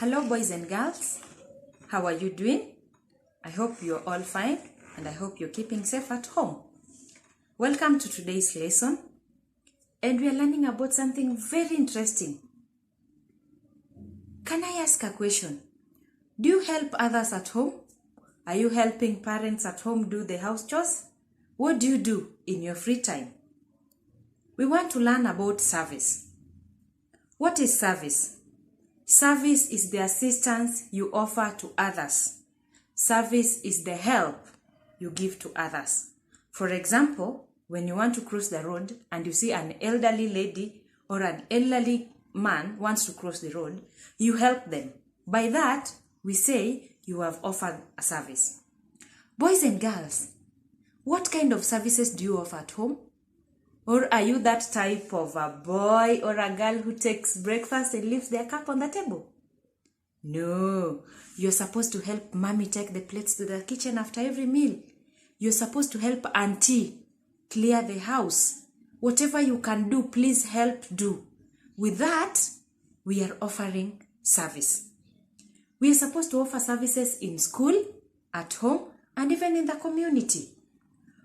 Hello boys and girls, how are you doing? I hope you're all fine and I hope you're keeping safe at home. Welcome to today's lesson, and we are learning about something very interesting. Can I ask a question? Do you help others at home? Are you helping parents at home do the house chores? What do you do in your free time? We want to learn about service. What is service? Service is the assistance you offer to others. Service is the help you give to others. For example, when you want to cross the road and you see an elderly lady or an elderly man wants to cross the road, you help them. By that, we say you have offered a service. Boys and girls, what kind of services do you offer at home? Or are you that type of a boy or a girl who takes breakfast and leaves their cup on the table? No, you're supposed to help mommy take the plates to the kitchen after every meal. You're supposed to help auntie clear the house. Whatever you can do, please help do. With that, we are offering service. We are supposed to offer services in school, at home, and even in the community.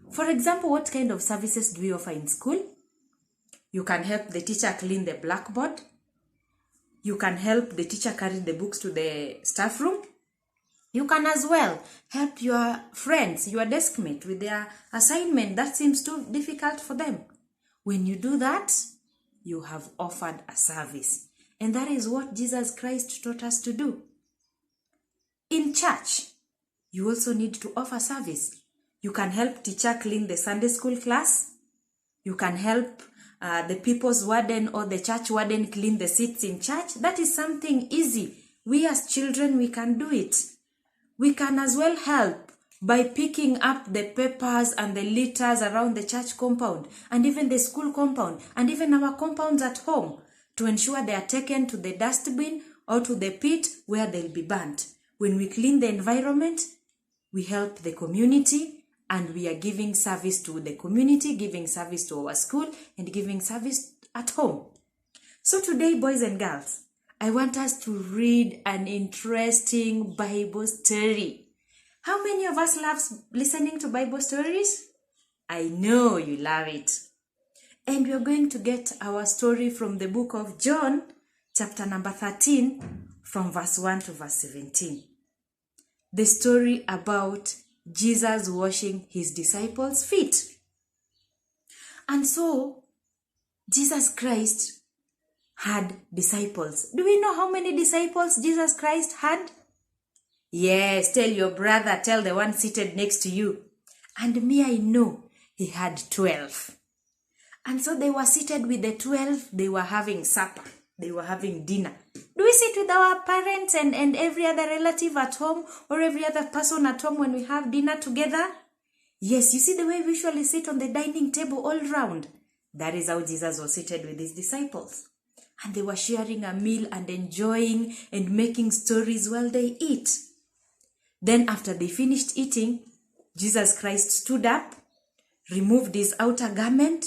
For example, what kind of services do we offer in school? You can help the teacher clean the blackboard. You can help the teacher carry the books to the staff room. You can as well help your friends, your desk mate with their assignment that seems too difficult for them. When you do that, you have offered a service. And that is what Jesus Christ taught us to do. In church, you also need to offer service. You can help teacher clean the Sunday school class. You can help the people's warden or the church warden clean the seats in church. That is something easy. We as children, we can do it. We can as well help by picking up the papers and the litters around the church compound and even the school compound and even our compounds at home to ensure they are taken to the dustbin or to the pit where they'll be burnt. When we clean the environment, we help the community. And we are giving service to the community, giving service to our school, and giving service at home. So today, boys and girls, I want us to read an interesting Bible story. How many of us love listening to Bible stories? I know you love it. And we are going to get our story from the book of John, chapter number 13, from verse 1 to verse 17. The story about Jesus washing his disciples' feet. And so, Jesus Christ had disciples. Do we know how many disciples Jesus Christ had? Yes, tell your brother, tell the one seated next to you. And me, I know he had 12. And so they were seated with the 12, they were having supper, they were having dinner. Do we sit with our parents and every other relative at home or every other person at home when we have dinner together? Yes, you see the way we usually sit on the dining table all round. That is how Jesus was seated with his disciples. And they were sharing a meal and enjoying and making stories while they eat. Then after they finished eating, Jesus Christ stood up, removed his outer garment,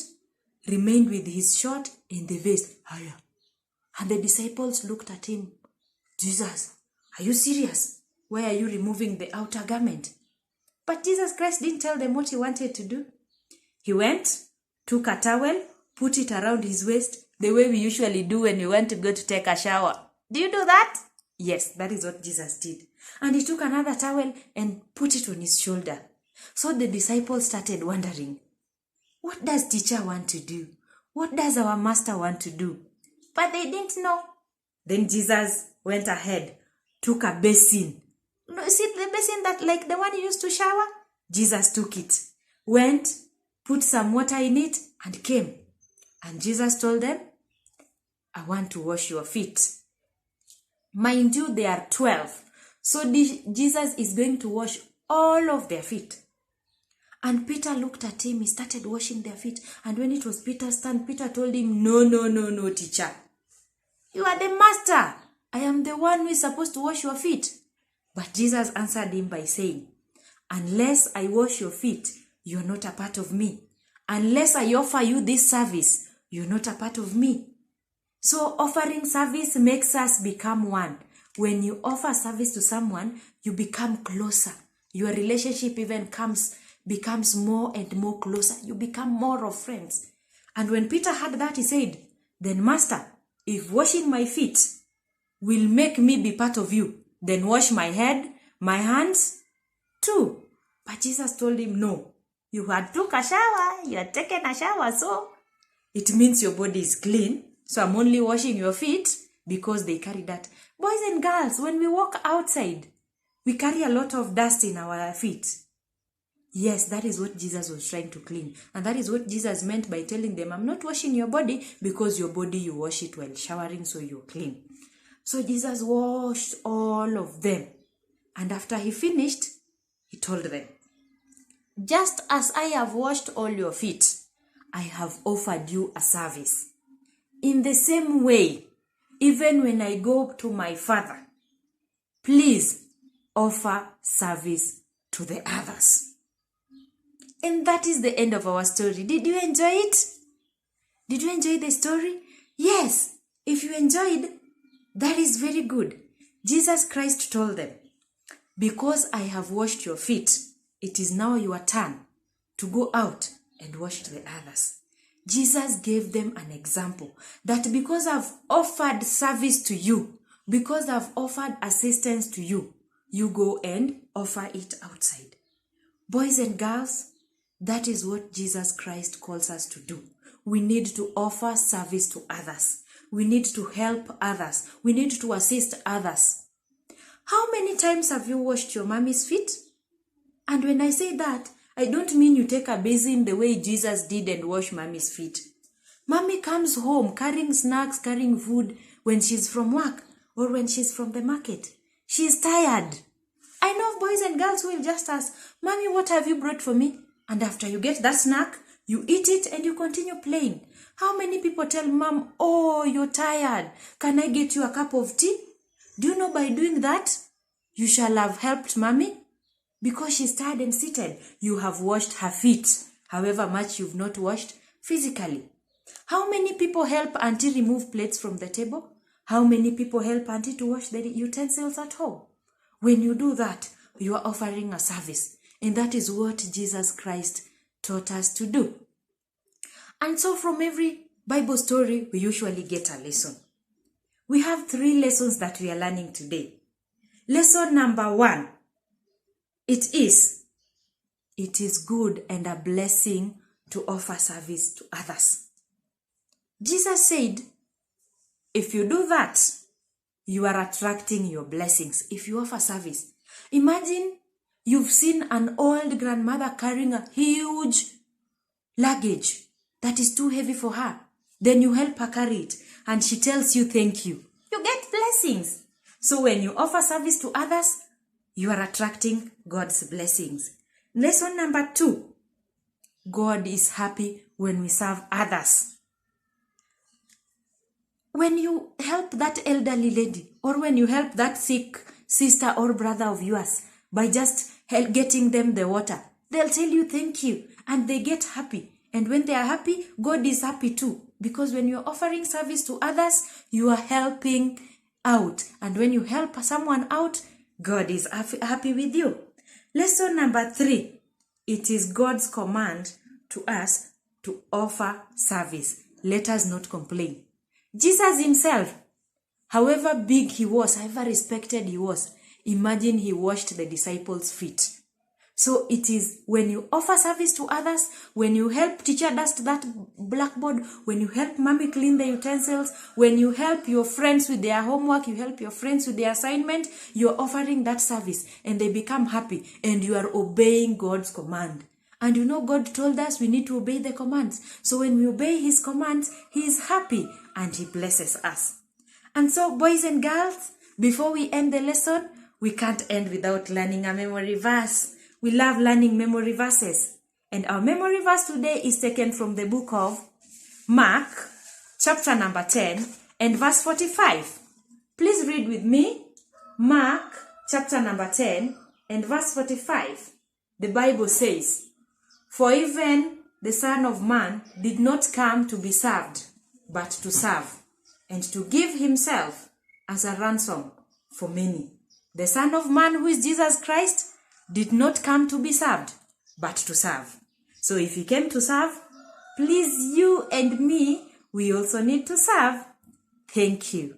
remained with his shirt and the vest higher. And the disciples looked at him. Jesus, are you serious? Why are you removing the outer garment? But Jesus Christ didn't tell them what he wanted to do. He went, took a towel, put it around his waist, the way we usually do when we want to go to take a shower. Do you do that? Yes, that is what Jesus did. And he took another towel and put it on his shoulder. So the disciples started wondering, what does teacher want to do? What does our master want to do? But they didn't know. Then Jesus went ahead, took a basin. See the basin that like the one you used to shower? Jesus took it, went, put some water in it, and came. And Jesus told them, I want to wash your feet. Mind you, they are 12. So Jesus is going to wash all of their feet. And Peter looked at him, he started washing their feet. And when it was Peter's turn, Peter told him, no, teacher. You are the master. I am the one who is supposed to wash your feet. But Jesus answered him by saying, unless I wash your feet, you are not a part of me. Unless I offer you this service, you are not a part of me. So offering service makes us become one. when you offer service to someone, you become closer. Your relationship even becomes more and more closer. You become more of friends. And when Peter heard that, he said, then Master, if washing my feet will make me be part of you, then wash my head, my hands too. But Jesus told him, no, you had took a shower, you had taken a shower, so it means your body is clean. So I'm only washing your feet because they carry that. Boys and girls, when we walk outside, we carry a lot of dust in our feet. Yes, that is what Jesus was trying to clean. And that is what Jesus meant by telling them, I'm not washing your body because your body, you wash it while showering, so you're clean. So Jesus washed all of them. And after he finished, he told them, just as I have washed all your feet, I have offered you a service. In the same way, even when I go to my Father, please offer service to the others. And that is the end of our story. Did you enjoy it? Did you enjoy the story? Yes. If you enjoyed, that is very good. Jesus Christ told them, because I have washed your feet, it is now your turn to go out and wash the others. Jesus gave them an example that because I've offered service to you, because I've offered assistance to you, you go and offer it outside. Boys and girls, that is what Jesus Christ calls us to do. We need to offer service to others. We need to help others. We need to assist others. How many times have you washed your mommy's feet? And when I say that, I don't mean you take a basin the way Jesus did and wash mommy's feet. Mommy comes home carrying snacks, carrying food when she's from work or when she's from the market. She's tired. I know boys and girls who will just ask, Mommy, what have you brought for me? And after you get that snack, you eat it and you continue playing. How many people tell Mom, oh, you're tired. Can I get you a cup of tea? Do you know by doing that, you shall have helped Mommy? Because she's tired and seated, you have washed her feet, however much you've not washed physically. How many people help Auntie remove plates from the table? How many people help Auntie to wash the utensils at home? When you do that, you are offering a service. And that is what Jesus Christ taught us to do. And so from every Bible story, we usually get a lesson. We have 3 lessons that we are learning today. Lesson number 1. It is good and a blessing to offer service to others. Jesus said, if you do that, you are attracting your blessings. If you offer service. Imagine you've seen an old grandmother carrying a huge luggage that is too heavy for her. Then you help her carry it and she tells you thank you. You get blessings. So when you offer service to others, you are attracting God's blessings. Lesson number 2. God is happy when we serve others. When you help that elderly lady or when you help that sick sister or brother of yours by just getting them the water, they'll tell you thank you and they get happy. And when they are happy, God is happy too. Because when you're offering service to others, you are helping out. And when you help someone out, God is happy with you. Lesson number 3. It is God's command to us to offer service. Let us not complain. Jesus himself, however big he was, however respected he was, imagine he washed the disciples' feet. So it is when you offer service to others, when you help teacher dust that blackboard, when you help mommy clean the utensils, when you help your friends with their homework, you help your friends with their assignment, you're offering that service and they become happy and you are obeying God's command. And you know God told us we need to obey the commands. So when we obey his commands, he is happy and he blesses us. And so boys and girls, before we end the lesson, we can't end without learning a memory verse. We love learning memory verses. And our memory verse today is taken from the book of Mark, chapter number 10, and verse 45. Please read with me. Mark, chapter number 10, and verse 45. The Bible says, for even the Son of Man did not come to be served, but to serve, and to give himself as a ransom for many. The Son of Man, who is Jesus Christ, did not come to be served, but to serve. So if he came to serve, please, you and me, we also need to serve. Thank you.